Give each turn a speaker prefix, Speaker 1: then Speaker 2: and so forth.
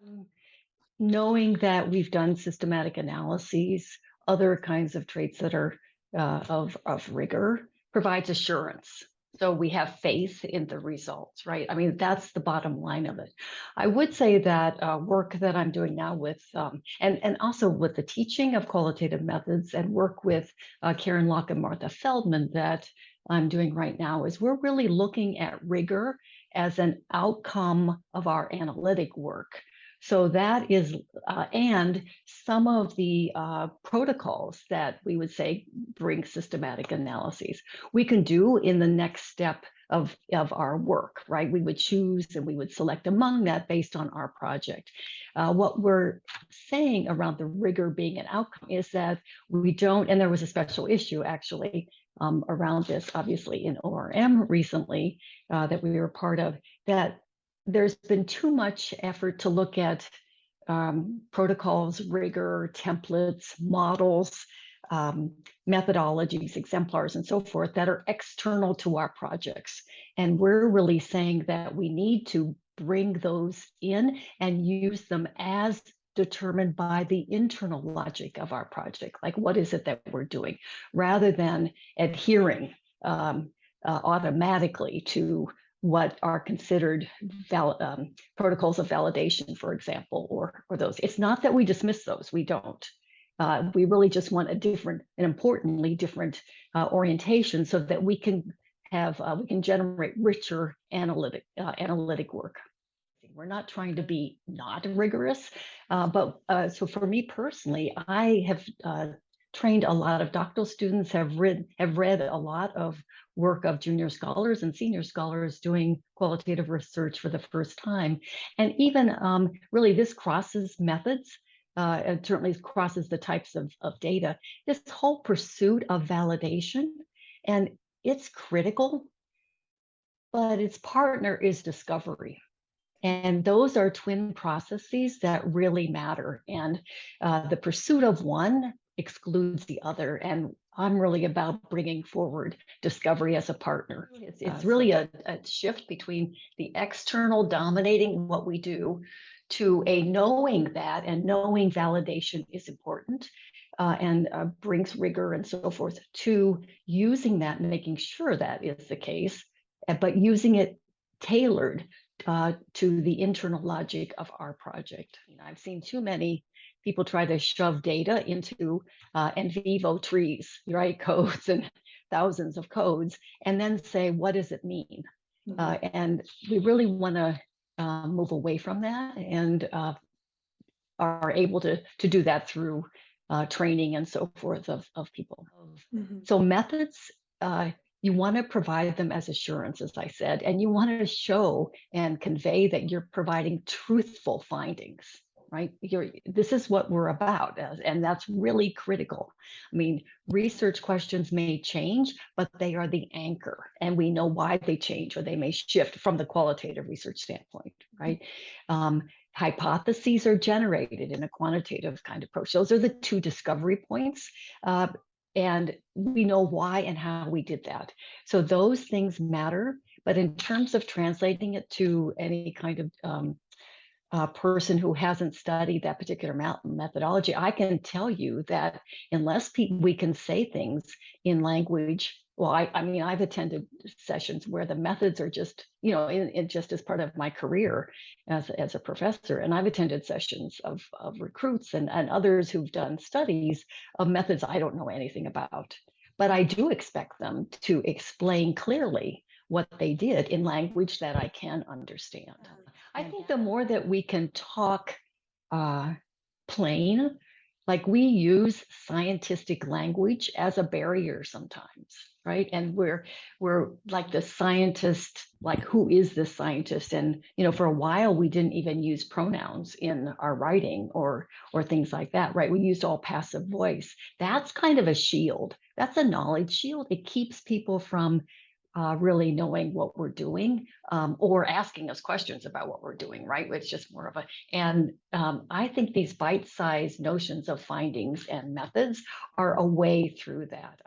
Speaker 1: Mm, Knowing that we've done systematic analyses, other kinds of traits that are of rigor provides assurance. So we have faith in the results, right? I mean, that's the bottom line of it. I would say that work that I'm doing now with, and also with the teaching of qualitative methods and work with Karen Locke and Martha Feldman that I'm doing right now is we're really looking at rigor as an outcome of our analytic work. So that is, and some of the protocols that we would say bring systematic analyses, we can do in the next step of our work, right? We would choose and we would select among that based on our project. What we're saying around the rigor being an outcome is that we don't, and there was a special issue actually around this, obviously in ORM recently that we were part of, that there's been too much effort to look at protocols, rigor, templates, models, methodologies, exemplars, and so forth that are external to our projects. And we're really saying that we need to bring those in and use them as determined by the internal logic of our project. Like, what is it that we're doing, rather than adhering automatically to what are considered protocols of validation, for example, or those. It's not that we dismiss those, we don't. We really just want a different, and importantly, different orientation so that we can have, we can generate richer analytic work. We're not trying to be not rigorous, but so for me personally, I have trained a lot of doctoral students, have read a lot of work of junior scholars and senior scholars doing qualitative research for the first time. And even really this crosses methods, it certainly crosses the types of data, this whole pursuit of validation. And it's critical, but its partner is discovery. And those are twin processes that really matter. And the pursuit of one excludes the other. And I'm really about bringing forward discovery as a partner. It's really a shift between the external dominating what we do to a knowing that, and knowing validation is important and brings rigor and so forth, to using that and making sure that is the case, but using it tailored to the internal logic of our project. I've seen too many people try to shove data into in vivo trees, right? Codes and thousands of codes, and then say, what does it mean? And we really want to move away from that, and are able to do that through training and so forth of people. So methods, you want to provide them as assurance, as I said, and you want to show and convey that you're providing truthful findings, right? This is what we're about, and that's really critical. I mean, research questions may change, but they are the anchor, and we know why they change, or they may shift from the qualitative research standpoint, right? Hypotheses are generated in a quantitative kind of approach. Those are the two discovery points. And we know why and how we did that. So those things matter. But in terms of translating it to any kind of person who hasn't studied that particular methodology, I can tell you that unless we can say things in language, well, I mean, I've attended sessions where the methods are just, in just as part of my career as a professor, and I've attended sessions of recruits and others who've done studies of methods I don't know anything about, but I do expect them to explain clearly what they did in language that I can understand. I think the more that we can talk plain, like we use scientific language as a barrier sometimes, right? And we're like the scientist, like who is this scientist? And for a while we didn't even use pronouns in our writing or things like that, right? We used all passive voice. That's kind of a shield. That's a knowledge shield. It keeps people from really knowing what we're doing, or asking us questions about what we're doing, right? It's just more of a, and I think these bite-sized notions of findings and methods are a way through that.